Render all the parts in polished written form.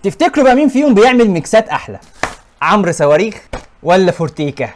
تفتكروا بقى مين فيهم بيعمل ميكسات احلى؟ عمرو صواريخ ولا فورتيكا؟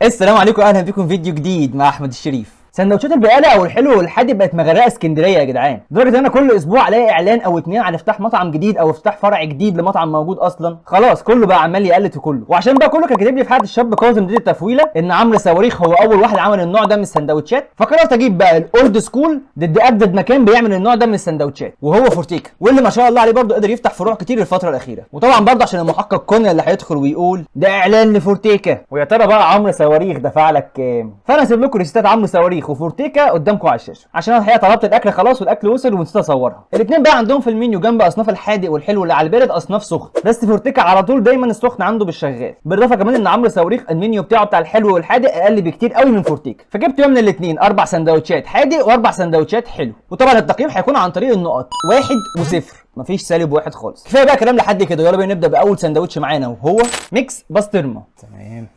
السلام عليكم، اهلا بكم فيديو جديد مع احمد الشريف. سندوتشات البقاله او الحلو والحادق بقت مغرقه اسكندريه يا جدعان، لدرجه ان انا كل اسبوع الاقي اعلان او اتنين عن افتتاح مطعم جديد او افتتاح فرع جديد لمطعم موجود اصلا. خلاص كله بقى عمال يقلد في كله، وعشان بقى كله كان كاتب لي في حلقه الشاب كاظم دي التفويله ان عمرو صواريخ هو اول واحد عمل النوع ده من السندوتشات، فقررت اجيب بقى الاولد سكول ضد اجدد مكان بيعمل النوع ده من السندوتشات وهو فورتيكا، واللي ما شاء الله عليه برضه قدر يفتح فروع كتير الفتره الاخيره. وطبعا برضه عشان المحقق كونيا اللي هيدخل ويقول ده اعلان لفورتيكا، ويا ترى بقى عمرو صواريخ دفع لك كام؟ فانا اسيب لكم ريستات عمرو صواريخ وفورتيكا قدامكم على الشاشه، عشان انا الحقيقه طلبت الاكل خلاص والاكل وصل ونسيت اصورها. الاثنين بقى عندهم في المنيو جنب اصناف الحادق والحلو اللي على البارد اصناف سخن، بس فورتيكا على طول دايما السخن عنده بالشغال. بالاضافه كمان ان عمرو صواريخ المنيو بتاعه بتاع الحلو والحادق اقل بكتير قوي من فورتيكا، فجبت يوم من الاثنين 4 سندوتشات حادق و4 سندوتشات حلو. وطبعا التقييم هيكون عن طريق النقط 1 و0، مفيش سالب 1 خالص. كفايه بقى كلام لحد كده، يلا بينا نبدا باول سندوتش معانا وهو ميكس بسطرمه. تمام.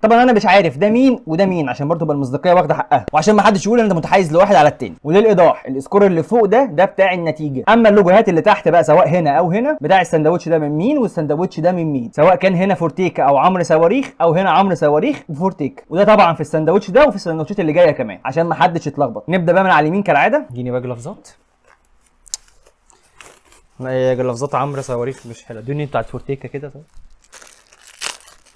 طبعا انا مش عارف ده مين وده مين عشان برضه تبقى المصداقيه واخده حقها، وعشان ما حدش يقول ان انت متحيز لواحد على التاني. وللايضاح السكور اللي فوق ده بتاع النتيجه، اما اللوجوهات اللي تحت بقى سواء هنا او هنا بتاع السندوتش ده من مين والسندوتش ده من مين، سواء كان هنا فورتيكا او عمرو صواريخ او هنا عمرو صواريخ وفورتيكا. وده طبعا في السندوتش ده وفي السندوتشات اللي جايه كمان عشان ما حدش يتلخبط. نبدا بقى من على اليمين كالعاده. اديني بقى جلافزات. جلافزات عمرو صواريخ مش حلوه، ادوني بتاعت فورتيكا كده.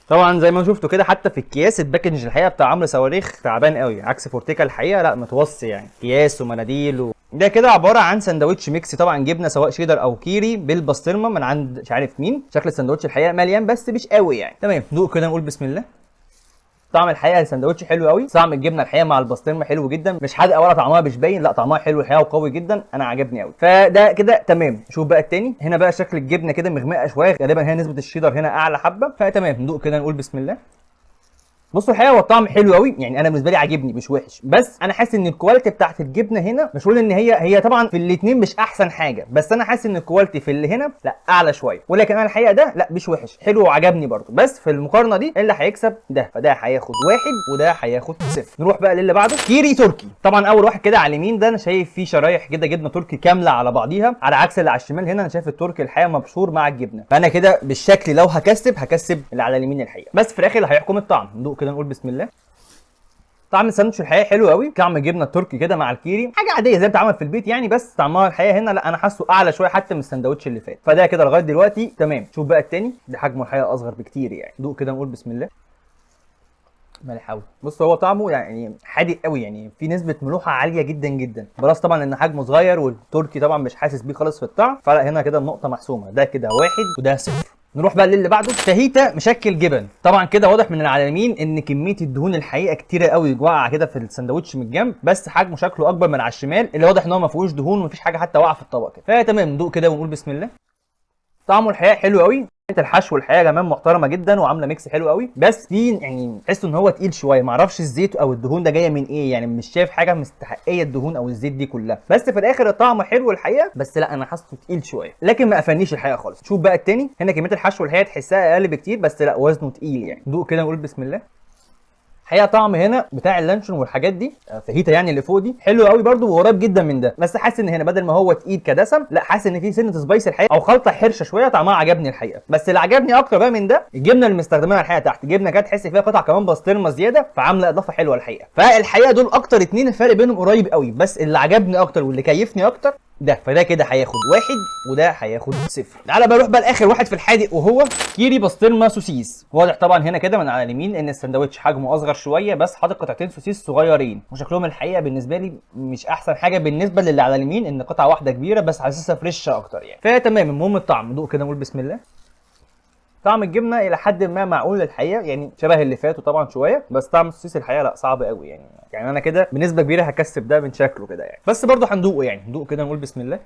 طبعا زي ما شفتوا كده حتى في الكياس الباكج الحقيقه بتاع عمرو صواريخ تعبان قوي، عكس فورتيكا الحقيقه لا متوصي يعني، اكياس ومناديل ده كده عباره عن سندوتش ميكس طبعا جبنه سواء شيدر او كيري بالبسطرمه من عند مش عارف مين. شكل السندوتش الحقيقه مليان بس مش قوي يعني. تمام ندوق كده نقول بسم الله. طعم الحقيقه السندوتش حلو قوي، طعم الجبنه الحقيقه مع البسطرمه حلو جدا، مش حادقه ولا طعمها مش باين، لا طعمها حلو الحقيقه وقوي جدا، انا عجبني قوي. فده كده تمام. شوف بقى التاني، هنا بقى شكل الجبنه كده مغمقه شويه، غالبا هي نسبه الشيدر هنا اعلى حبه، فتمام ندوق كده نقول بسم الله. بصوا الحقيقه هو الطعم حلو قوي يعني، انا بالنسبه لي عاجبني مش وحش، بس انا حاسس ان الكواليتي بتاعت الجبنه هنا مش هقول ان هي طبعا في الاثنين مش احسن حاجه، بس انا حاسس ان الكواليتي في اللي هنا لا اعلى شويه، ولكن انا الحقيقه ده لا مش وحش، حلو وعجبني برده، بس في المقارنه دي اللي هيكسب ده، فده هياخد 1 وده هياخد 0. نروح بقى للي بعده كيري تركي. طبعا اول واحد كده على اليمين ده انا شايف فيه شرايح كده جبنه تركي كامله على بعضيها، على عكس اللي على الشمال هنا انا شايف التركي الحقيقه مبشور مع الجبنه، فانا كده بالشكل لو هكسب اللي على اليمين الحقيقه، بس في الاخر اللي هيحكم الطعم. ندوق كده نقول بسم الله. طعم الساندوتش الحقيقه حلو قوي، طعم الجبنه التركي كده مع الكيري حاجه عاديه زي بتتعمل في البيت يعني، بس طعمها الحقيقه هنا لا انا حاسه اعلى شويه حتى من الساندوتش اللي فات، فده كده لغايه دلوقتي تمام. شوف بقى التاني ده حجمه الحقيقه اصغر بكتير يعني. دوق كده نقول بسم الله. مالح قوي. بص هو طعمه يعني حادق قوي يعني، في نسبه ملوحه عاليه جدا جدا، بلس طبعا ان حجمه صغير والتركي طبعا مش حاسس بيه خالص في الطعم، فلا هنا كده النقطه محسومه، ده كده 1 وده 0. نروح بقى للي بعده فاهيتا مشكل جبن. طبعا كده واضح من على اليمين ان كميه الدهون الحقيقه كتيره قوي واقعه كده في الساندوتش من الجنب، بس حجمه شكله اكبر من على الشمال اللي واضح ان هو ما فيهوش دهون ومفيش حاجه حتى واقعه في الطبق كده. فتمام ندوق كده ونقول بسم الله. طعمه الحقيقه حلو قوي، الحشو الحقيقه كمان محترمه جدا وعامله ميكس حلو قوي، بس في يعني تحس ان هو تقيل شويه، معرفش الزيت او الدهون ده جايه من ايه يعني، مش شايف حاجه مستحقيه الدهون او الزيت دي كلها، بس في الاخر الطعم حلو الحقيقه، بس لا انا حاسه تقيل شويه، لكن ما قفلنيش الحقيقه خالص. شوف بقى التاني، هنا كميه الحشو الحقيقه تحسها اقل بكتير، بس لا وزنه تقيل يعني. دوق كده نقول بسم الله. الحقيقه طعم هنا بتاع اللانشون والحاجات دي فاهيتا يعني اللي فوق دي حلو قوي برده وقريب جدا من ده، بس حاسس ان هنا بدل ما هو تقيل كدسم لا حاسس ان في سنه سبايس الحقيقه او خلطه حرشه شويه، طعمها عجبني الحقيقه. بس اللي عجبني اكتر بقى من ده الجبنه اللي مستخدمينها الحقيقه تحت، جبنه كانت تحس فيها قطع كمان بسطرمه زياده، فعامله اضافه حلوه الحقيقه. فالحقيقه دول اكتر اتنين الفرق بينهم قريب قوي، بس اللي عجبني اكتر واللي كيفني اكتر ده، فده كده هياخد 1 وده هياخد 0. تعالى بقى نروح بقى لاخر واحد في الحادق وهو كيري بسطرمه سوسيس. واضح طبعا هنا كده من على اليمين ان الساندوتش حجمه اصغر شويه، بس حاطط قطعتين سوسيس صغيرين، وشكلهم الحقيقه بالنسبه لي مش احسن حاجه بالنسبه للي على اليمين، ان قطعه واحده كبيره بس حاسسها فريشه اكتر يعني. فتمام. المهم الطعم، ندوق كده نقول بسم الله. طعم الجبنه الى حد ما معقول الحقيقه يعني، شبه اللي فاتوا طبعا شويه، بس طعم السوسيس الحقيقه لا صعب قوي يعني انا كده بنسبه كبيره هكسب ده من شكله كده يعني، بس برضه هندوقه يعني. ندوق كده نقول بسم الله.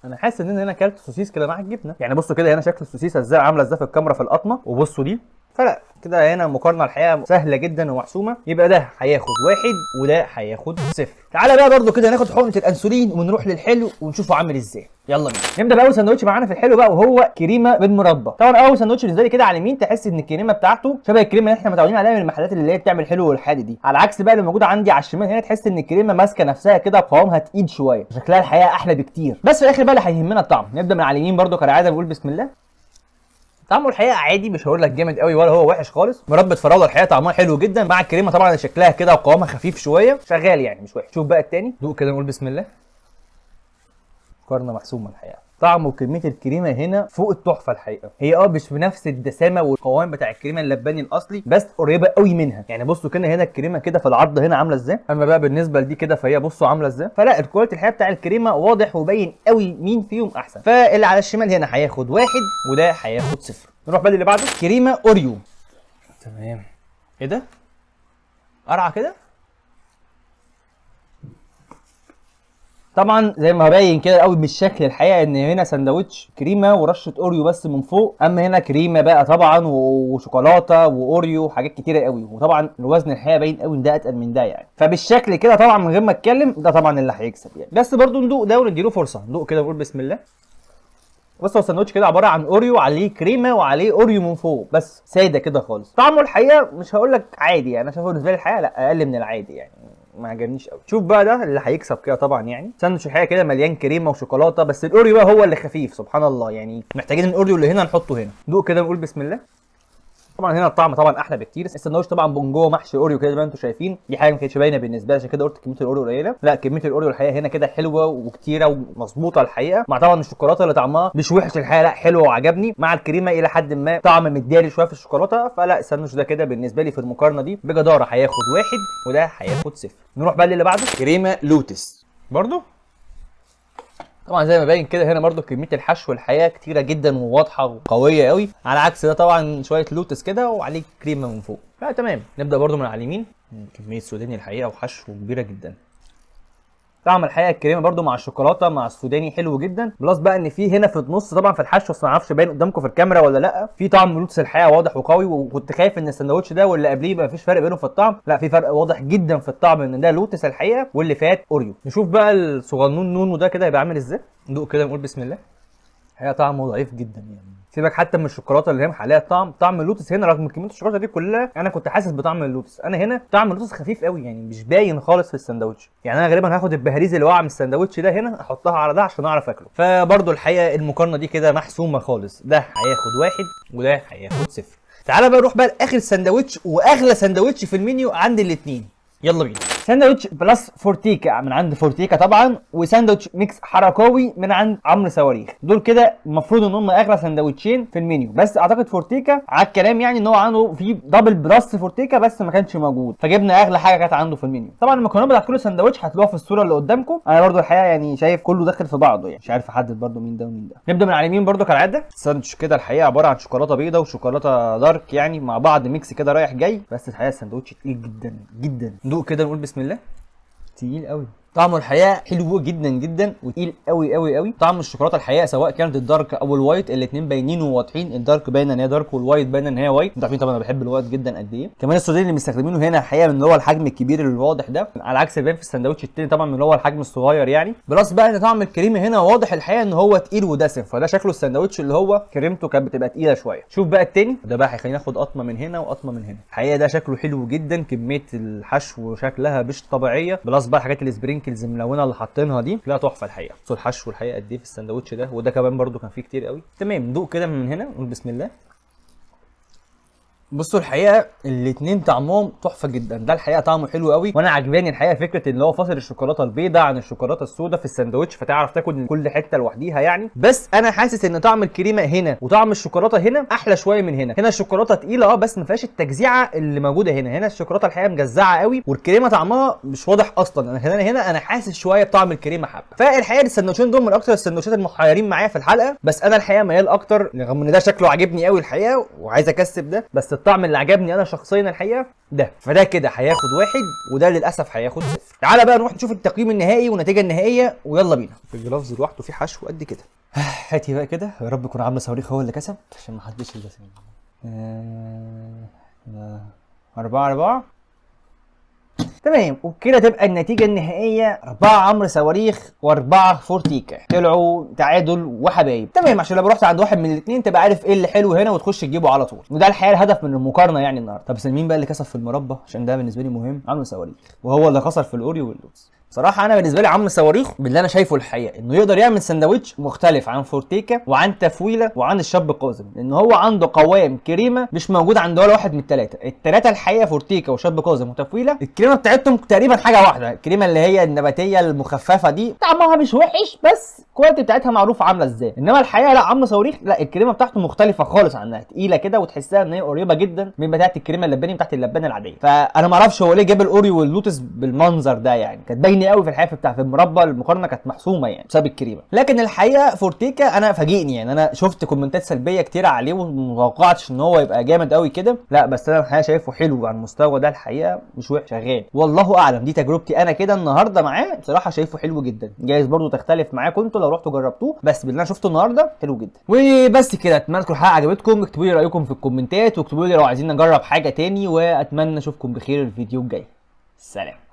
انا حاسس ان انا هنا اكلت سوسيس كده مع الجبنه يعني، بصوا كده هنا شكل السوسيس ازاي عامله ازاي في الكاميرا في القطمه، وبصوا دي، فلا كده هنا المقارنه الحقيقه سهله جدا ومحسومه، يبقى ده هياخد 1 وده هياخد 0. تعالى بقى برده كده ناخد حقنه الانسولين ونروح للحلو ونشوفه عامل ازاي. يلا بينا نبدا باول سندوتش معانا في الحلو بقى، وهو كريمه بالمربى. طبعا اول سندوتش بالنسبه لي كده على اليمين تحس ان الكريمه بتاعته شبه الكريمه اللي احنا متعودين عليها من المحلات اللي هي بتعمل حلو والحادي دي، على عكس بقى اللي موجوده عندي على الشمال هنا تحس ان الكريمه ماسكه نفسها كده وقوامها تقيل شويه، شكلها الحقيقه احلى بكتير. بس في الاخر بقى اللي هيهمنا الطعم. نبدا من على اليمين برده كالعاده نقول بسم الله. طعمه الحقيقه عادي، مش هقول لك جامد قوي ولا هو وحش خالص. مربى فراوله الحقيقه طعمها حلو جدا مع الكريمه طبعا شكلها كده وقوامها خفيف شويه، شغال يعني مش وحش. شوف بقى التاني، دوق كده نقول بسم الله. مقارنه محسومه الحقيقه. طعم وكميه الكريمه هنا فوق التحفه الحقيقه. هي مش بنفس الدسامه والقوام بتاع الكريمه اللباني الاصلي، بس قريبه قوي منها. يعني بصوا كده هنا الكريمه كده في العرض هنا عامله ازاي، اما بقى بالنسبه لدي كده فهي بصوا عامله ازاي. فلا الكواليتي الحقيقه بتاع الكريمه واضح وباين قوي مين فيهم احسن. فاللي على الشمال هنا هياخد 1 وده هياخد 0. نروح بقى اللي بعده كريمه اوريو. تمام. ايه ده؟ قرعه كده؟ طبعا زي ما باين كده قوي بالشكل الحقيقه ان هنا سندوتش كريمه ورشه اوريو بس من فوق، اما هنا كريمه بقى طبعا وشوكولاته واوريو وحاجات كتيره قوي، وطبعا الوزن الحقيقه باين قوي ان ده اتقل من ده يعني. فبالشكل كده طبعا من غير ما اتكلم ده طبعا اللي هيكسب يعني. بس برضو ندوق ده ونديله فرصه. ندوق كده ونقول بسم الله. بص هو الساندوتش كده عباره عن اوريو عليه كريمه وعليه اوريو من فوق، بس ساده كده خالص. طعمه الحقيقه مش هقول لك عادي يعني، انا شايفه بالنسبه لي الحقيقه لا اقل من العادي يعني، ما عجبنيش قوي. شوف بقى ده اللي هيكسب كده طبعا يعني. ساندوتش الحقيقه كده مليان كريمه وشوكولاته، بس الاوريو بقى هو اللي خفيف سبحان الله يعني، محتاجين الاوريو اللي هنا نحطه هنا. دوق كده نقول بسم الله. طبعا هنا الطعم طبعا احلى بكتير. الساندوتش طبعا من جوه محشي اوريو كده زي ما انتم شايفين، دي حاجه ما كانتش باينه بالنسبه لي عشان كده قلت كميه الاوريو قليله. لا كميه الاوريو الحقيقه هنا كده حلوه وكتيره ومظبوطه الحقيقه، مع طبعا الشوكولاته اللي طعمها مش وحش الحقيقه، لا حلو وعجبني، مع الكريمه الى حد ما طعم مداري شويه في الشوكولاته. فلا الساندوتش ده كده بالنسبه لي في المقارنه دي بجداره هياخد 1 وده هياخد 0. نروح بقى اللي بعده كريمه لوتس برضو. طبعا زي ما باين كده هنا برده كميه الحشو الحقيقه كتيره جدا وواضحه وقويه قوي، على عكس ده طبعا شويه لوتس كده وعليه كريمه من فوق. فتمام. نبدا برده من على اليمين. كميه سوداني الحقيقه وحشو كبيره جدا. طعم الحقيقه الكريمه برده مع الشوكولاته مع السوداني حلو جدا، بلس بقى ان في هنا في النص طبعا في الحشو، بس ما اعرفش باين قدامكم في الكاميرا ولا لا، في طعم لوتس الحقيقه واضح وقوي. وكنت خايف ان السندوتش ده واللي قبليه ما فيش فرق بينهم في الطعم، لا في فرق واضح جدا في الطعم ان ده لوتس الحقيقه واللي فات اوريو. نشوف بقى الصغنون نونو ده كده هيبقى عامل ازاي. ندوق كده نقول بسم الله. الحقيقه طعمه ضعيف جدا يعني، سيبك حتى من الشوكولاته اللي هي محليه طعم اللوتس هنا، رغم كميه الشوكولاته دي كلها انا كنت حاسس بطعم اللوتس. انا هنا طعم اللوتس خفيف قوي يعني مش باين خالص في السندوتش يعني. انا غالبا هاخد البهاريز اللي واقعه من السندوتش ده هنا احطها على ده عشان اعرف اكله. فبرضه الحقيقه المقارنه دي كده محسومه خالص، ده هياخد 1 وده هياخد 0. تعالى بقى نروح بقى لاخر سندوتش واغلى سندوتش في المنيو عند الاثنين. يلا بينا. ساندوتش بلس فورتيكا من عند فورتيكا طبعا، وساندوتش ميكس حركاوي من عند عمرو صواريخ. دول كده المفروض ان هم اغلى ساندوتشين في المنيو، بس اعتقد فورتيكا على الكلام يعني ان هو عنده في دبل بلس فورتيكا بس ما كانش موجود، فجبنا اغلى حاجه كانت عنده في المنيو. طبعا المكونات بتاعت كل ساندوتش هتلاقوها في الصوره اللي قدامكم. انا برده الحقيقه يعني شايف كله داخل في بعضه يعني، مش عارف احدد برده مين ده ومين ده. نبدا من على اليمين برده كالعاده. ساندوتش كده الحقيقه عباره عن شوكولاته بيضاء وشوكولاته دارك يعني مع بعض ميكس كده رايح جاي، بس الحقيقه الساندوتش تقيل جدا جدا. ندوق كده نقول بسم الله. تقيل قوي. طعمه الحقيقه حلو جدا جدا وتقيل قوي قوي قوي. طعم الشوكولاته الحقيقه سواء كانت الدارك او الوايت الاثنين باينين وواضحين، الدارك باينه ان هي دارك والوايت باينه ان هي وايت. انتوا عارفين طبعا انا بحب الوايت جدا قد ايه. كمان السوداني اللي مستخدمينه هنا الحقيقه من اللي هو الحجم الكبير الواضح ده، على عكس اللي باين في الساندوتش التاني طبعا من اللي هو الحجم الصغير يعني. بلس بقى ان طعم الكريمه هنا واضح الحقيقه ان هو تقيل ودسم، فده شكله الساندوتش اللي هو كريمته كانت بتبقى تقيله شويه. شوف بقى التاني ده بقى هيخلينا ناخد قطمه من هنا وقطمه من هنا. الحقيقه ده شكله حلو جدا، كميه الحشو شكلها مش طبيعيه، بلس بقى الحاجات السبرينكلز الملونه اللي حاطينها دي لا تحفه الحقيقه. بصوا الحشو الحقيقه قد ايه في الساندوتش ده، وده كمان برده كان فيه كتير قوي. تمام. ندوق كده من هنا نقول بسم الله. بصوا الحقيقه الاثنين طعمهم تحفه جدا. ده الحقيقه طعمه حلو قوي، وانا عجباني الحقيقه فكره ان هو فاصل الشوكولاته البيضاء عن الشوكولاته السوداء في الساندوتش، فتعرف تاكل من كل حته لوحديها يعني. بس انا حاسس ان طعم الكريمه هنا وطعم الشوكولاته هنا احلى شويه من هنا. هنا الشوكولاته تقيله بس ما فيهاش التجزيعه اللي موجوده هنا. هنا الشوكولاته الحقيقه مجزعه قوي والكريمه طعمها مش واضح اصلا. انا هنا انا حاسس شويه بطعم الكريمه حبه. فالحقيقه الساندوتشين دول من اكتر الساندوتشات المحيرين معايا في الحلقه، بس انا الحقيقه ميال اكتر رغم ان ده شكله عاجبني قوي الحقيقه وعايز اكسب ده، بس الطعم اللي عجبني انا شخصيا الحقيقه ده. فده كده هياخد 1 وده للاسف هياخد 0. تعالى بقى نروح نشوف التقييم النهائي والنتيجه النهائيه ويلا بينا. في الجلافز لوحده في حشو قد كده. هاتي بقى كده، يا رب يكون عامل صواريخ هو اللي كسب عشان ما حدش يلبس. 4-4. تمام، وبكده تبقى النتيجة النهائية 4 عمرو صواريخ و4 فورتيكا، طلعوا تعادل وحبايب. تمام، عشان لو رحت عند واحد من الاثنين تبقى عارف ايه اللي حلو هنا وتخش تجيبه على طول، وده الحقيقة الهدف من المقارنة يعني النهارده. طب مين بقى اللي كسب في المربع؟ عشان ده بالنسبة لي مهم. عمرو صواريخ، وهو اللي خسر في الاوريو واللوز. بصراحه انا بالنسبه لي عمرو صواريخ باللي انا شايفه الحقيقه انه يقدر يعمل سندوتش مختلف عن فورتيكا وعن تفويله وعن الشاب قاسم، لان هو عنده قوام كريمه مش موجود عند ولا واحد من الثلاثه الحقيقه. فورتيكا وشاب قاسم وتفويله الكريمه بتاعتهم تقريبا حاجه واحده، الكريمه اللي هي النباتيه المخففه دي طعمها مش وحش بس الكواليتي بتاعتها معروفه عامله ازاي. انما الحقيقه لا، عمرو صواريخ لا، الكريمه بتاعته مختلفه خالص عنها، تقيله كده وتحسها ان هي قريبه جدا من بتاعه الكريمه اللباني بتاعه اللبان العاديه. فانا ما اعرفش هو ليه جاب الاوريو واللوتس بالمنظر ده، يعني كانت باينه قوي في الحياه بتاع في المربى، المقارنه كانت محسومه يعني بسبب الكريمه. لكن الحقيقه فورتيكا انا فاجئني، يعني انا شفت كومنتات سلبيه كتير عليه ومتوقعتش ان هو يبقى جامد قوي كده، لا بس انا الحقيقه شايفه حلو على المستوى ده، الحقيقه مش وحش شغال، والله اعلم. دي تجربتي انا كده النهارده معاه، بصراحه شايفه حلو جدا. جايز برضو تختلف معاكم انتوا لو رحتوا جربتوه، بس باللي انا شفته النهارده حلو جدا. وبس كده، اتمنى تكون الحلقه عجبتكم، اكتبوا لي رايكم في الكومنتات، واكتبوا لي لو عايزين نجرب حاجه تاني، واتمنى اشوفكم بخير الفيديو الجاي. سلام.